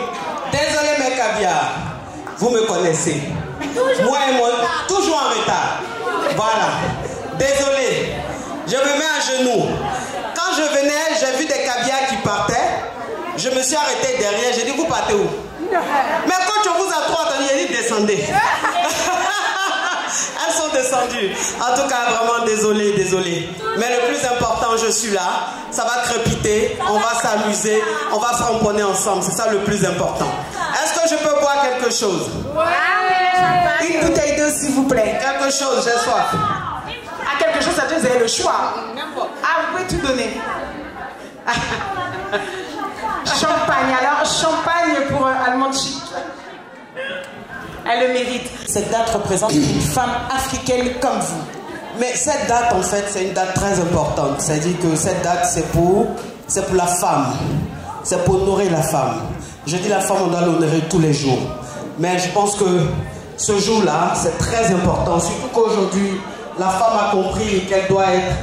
Speaker 17: Désolé mes caviars. Vous me connaissez. Moi et moi, toujours en retard. Voilà. Désolé. Je me mets à genoux. Quand je venais, j'ai vu des caviars qui partaient. Je me suis arrêté derrière. J'ai dit, vous partez où? Mais quand on vous a trop attendu, j'ai dit, descendez. Elles sont descendues. En tout cas, vraiment désolé, désolé. Mais le plus important, je suis là. Ça va crépiter. On va s'amuser. On va framponner ensemble. C'est ça le plus important. Est-ce que je peux boire quelque chose?
Speaker 8: Une bouteille d'eau, s'il vous plaît.
Speaker 17: Quelque chose, j'ai soif.
Speaker 8: À quelque chose, ça vous avez le choix. Ah, vous pouvez tout donner. Champagne, alors champagne pour Allemande Chic. Elle le mérite.
Speaker 17: Cette date représente une femme africaine comme vous. Mais cette date, en fait, c'est une date très importante. C'est-à-dire que cette date, c'est pour la femme. C'est pour honorer la femme. Je dis la femme, on doit l'honorer tous les jours. Mais je pense que ce jour-là, c'est très important. Surtout qu'aujourd'hui, la femme a compris qu'elle doit être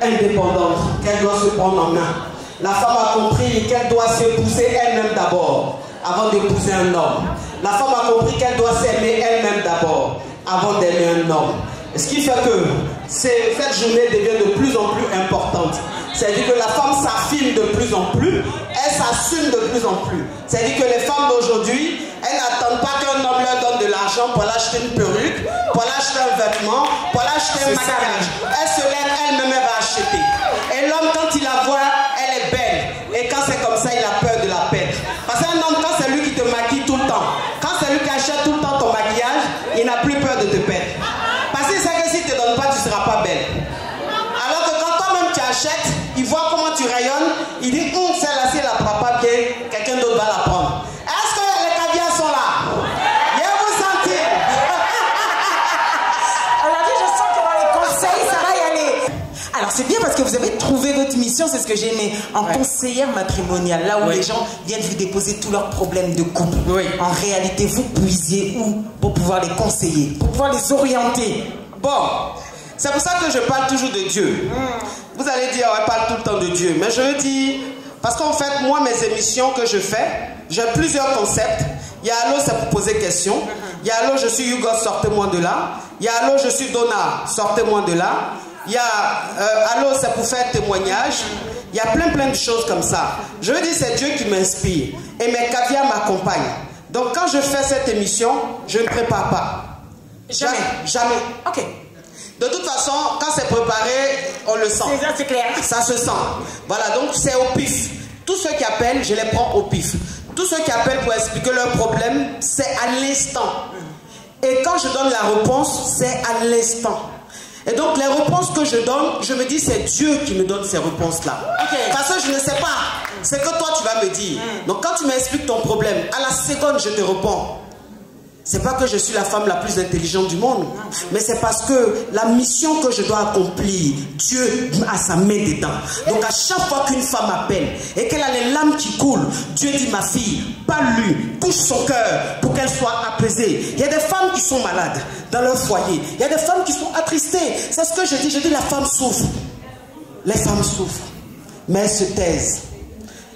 Speaker 17: indépendante, qu'elle doit se prendre en main. La femme a compris qu'elle doit s'épouser elle-même d'abord, avant d'épouser un homme. La femme a compris qu'elle doit s'aimer elle-même d'abord, avant d'aimer un homme. Ce qui fait que cette journée devient de plus en plus importante. C'est-à-dire que la femme s'affirme de plus en plus, elle s'assume de plus en plus. C'est-à-dire que les femmes d'aujourd'hui, elles n'attendent pas qu'un homme leur donne de l'argent pour l'acheter une perruque, pour l'acheter un vêtement, pour l'acheter un maquillage. Elle se lève elle-même, elle va acheter. Et l'homme, quand il la voit, elle est belle. Et quand c'est comme ça, il a peur de la perdre. Parce qu'un homme, quand c'est lui qui te maquille tout le temps, quand c'est lui qui achète tout le temps ton maquillage, il n'a plus peur de te perdre. Parce qu'il sait que s'il ne te donne pas, tu ne seras pas belle. Alors que quand toi-même tu achètes, il voit comment tu rayonnes, il dit, celle-là, si elle ne la prend pas bien, quelqu'un d'autre va la prendre. Est-ce que les caviars sont là? Viens vous sentir.
Speaker 8: Alors, je sens que dans les conseils, ça va y aller. Alors, c'est bien parce que vous avez trouvé votre mission, c'est ce que j'ai aimé, en conseillère matrimoniale, là où les gens viennent vous déposer tous leurs problèmes de couple. En réalité, vous puisiez où pour pouvoir les conseiller, pour pouvoir les orienter?
Speaker 17: Bon, c'est pour ça que je parle toujours de Dieu. Vous allez dire, on parle tout le temps de Dieu. Mais je le dis, parce qu'en fait, moi, mes émissions que je fais, j'ai plusieurs concepts. Il y a Allô, c'est pour poser question. Il y a Allô, je suis Hugo, sortez-moi de là. Il y a Allô, je suis Donna, sortez-moi de là. Il y a Allô, c'est pour faire témoignage. Il y a plein de choses comme ça. Je veux dire, c'est Dieu qui m'inspire. Et mes caviars m'accompagnent. Donc quand je fais cette émission, je ne prépare pas. Jamais. Jamais.
Speaker 8: Ok.
Speaker 17: De toute façon, quand c'est préparé, on le sent.
Speaker 8: C'est clair.
Speaker 17: Ça se sent. Voilà, donc c'est au pif. Tous ceux qui appellent, je les prends au pif. Tous ceux qui appellent pour expliquer leur problème, c'est à l'instant. Et quand je donne la réponse, c'est à l'instant. Et donc les réponses que je donne, je me dis c'est Dieu qui me donne ces réponses-là. Parce que je ne sais pas. C'est que toi tu vas me dire. Donc quand tu m'expliques ton problème, à la seconde je te réponds. C'est pas que je suis la femme la plus intelligente du monde, mais c'est parce que la mission que je dois accomplir, Dieu a sa main dedans. Donc à chaque fois qu'une femme appelle et qu'elle a les larmes qui coulent, Dieu dit ma fille, parle-lui, touche son cœur pour qu'elle soit apaisée. Il y a des femmes qui sont malades dans leur foyer, il y a des femmes qui sont attristées. C'est ce que je dis la femme souffre. Les femmes souffrent, mais elles se taisent.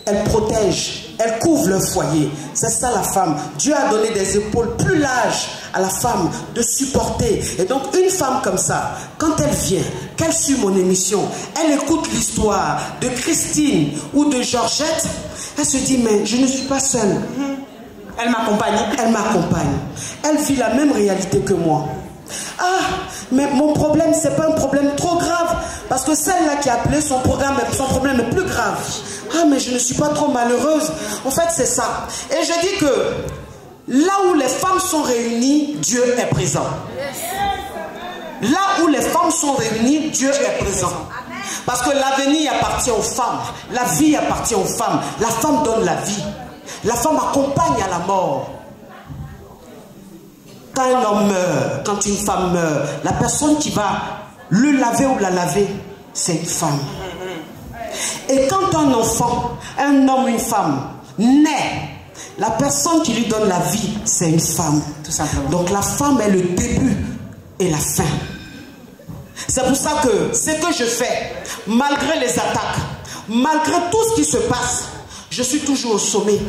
Speaker 17: Elles protègent, elles couvrent leur foyer. C'est ça la femme. Dieu a donné des épaules plus larges à la femme de supporter. Et donc une femme comme ça, quand elle vient, qu'elle suit mon émission, elle écoute l'histoire de Christine ou de Georgette, elle se dit mais je ne suis pas seule.
Speaker 8: Elle m'accompagne.
Speaker 17: Elle m'accompagne. Elle vit la même réalité que moi. Ah, mais mon problème, c'est pas un problème trop grave. Parce que celle-là qui a appelé, son problème est plus grave. Ah, mais je ne suis pas trop malheureuse. En fait, c'est ça. Et je dis que là où les femmes sont réunies, Dieu est présent. Là où les femmes sont réunies, Dieu est présent. Parce que l'avenir appartient aux femmes. La vie appartient aux femmes. La femme donne la vie. La femme accompagne à la mort. Quand un homme meurt, quand une femme meurt, la personne qui va le laver ou la laver, c'est une femme. Et quand un enfant, un homme ou une femme, naît, la personne qui lui donne la vie, c'est une femme.
Speaker 8: Tout simplement.
Speaker 17: Donc la femme est le début et la fin. C'est pour ça que ce que je fais, malgré les attaques, malgré tout ce qui se passe, je suis toujours au sommet.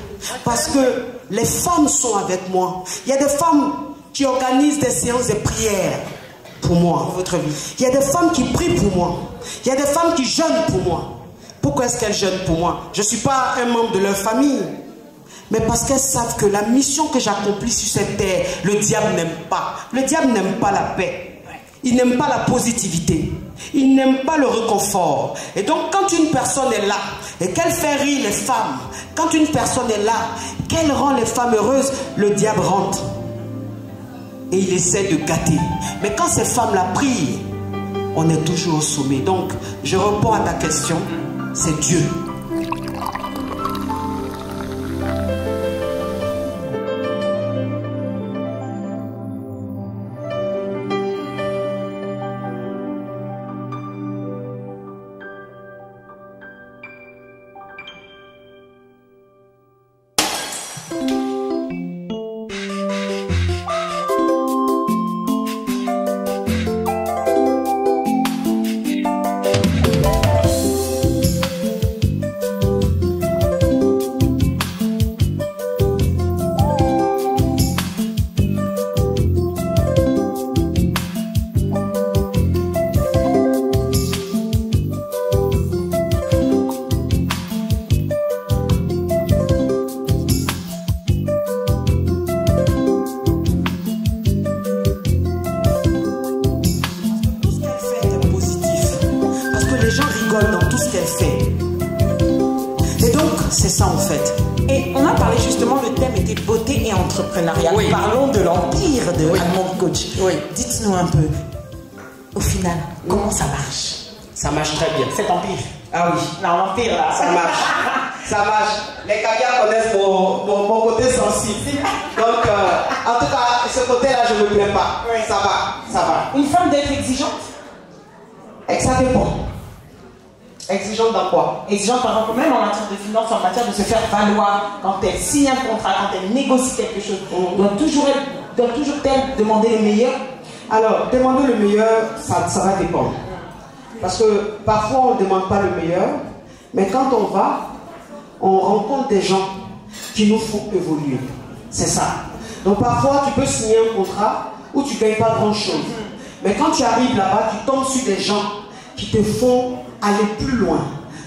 Speaker 17: Parce que les femmes sont avec moi. Il y a des femmes qui organisent des séances de prière pour moi, votre vie. Il y a des femmes qui prient pour moi. Il y a des femmes qui jeûnent pour moi. Pourquoi est-ce qu'elles jeûnent pour moi? Je ne suis pas un membre de leur famille. Mais parce qu'elles savent que la mission que j'accomplis sur cette terre, le diable n'aime pas. Le diable n'aime pas la paix. Il n'aime pas la positivité. Il n'aime pas le réconfort. Et donc quand une personne est là et qu'elle fait rire les femmes, quand une personne est là, qu'elle rend les femmes heureuses, le diable rentre. Et il essaie de gâter. Mais quand ces femmes-là prient, on est toujours au sommet. Donc je réponds à ta question, c'est Dieu.
Speaker 8: Oui. Parlons de l'empire de Almond Coach. Oui. Dites-nous un peu, au final, comment ça marche?
Speaker 17: Ça marche très bien.
Speaker 8: Cet empire?
Speaker 17: Ah oui.
Speaker 8: Non, l'empire là.
Speaker 17: Ça marche. Ça marche. Les caviars connaissent mon côté sensible. Donc, en tout cas, ce côté-là, je ne me plains pas. Oui. Ça va, ça va.
Speaker 8: Une femme d'être exigeante?
Speaker 17: Ça dépend. Exigeante dans quoi?
Speaker 8: Exigeante par exemple même en matière de finance, en matière de se faire valoir. Quand elle signe un contrat, quand elle négocie quelque chose, doit toujours elle demander le meilleur?
Speaker 17: Alors, demander le meilleur, ça va dépendre. Parce que parfois on ne demande pas le meilleur, mais quand on va, on rencontre des gens qui nous font évoluer. C'est ça. Donc parfois tu peux signer un contrat où tu ne gagnes pas grand chose. Mais quand tu arrives là-bas, tu tombes sur des gens qui te font aller plus loin.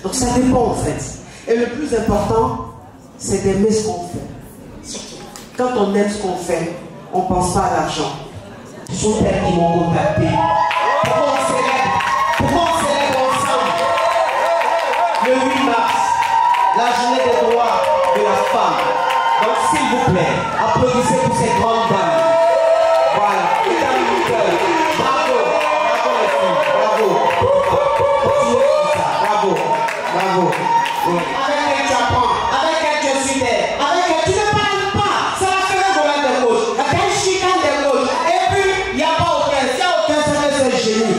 Speaker 17: Donc ça dépend en fait. Et le plus important, c'est d'aimer ce qu'on fait. Quand on aime ce qu'on fait, on ne pense pas à l'argent. Ce sont elles qui m'ont contacté. Pourquoi on célèbre ensemble le 8 mars, la journée des droits de la femme? Donc s'il vous plaît, applaudissez pour ces grandes dames. Voilà, bravo, bravo les filles, bravo. Continuez comme ça, bravo, bravo. Oui. Avec elle tu apprends, avec elle tu es super, avec elle tu ne parles pas. Ça va faire un volant de gauche, la belle chicane de gauche. Et puis, il n'y a pas aucun, s'il n'y a aucun, c'est un génie.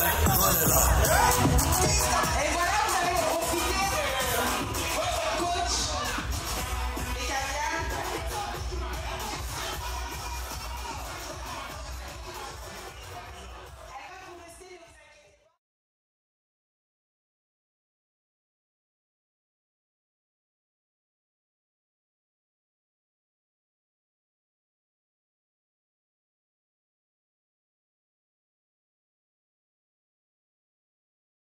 Speaker 16: Run it up.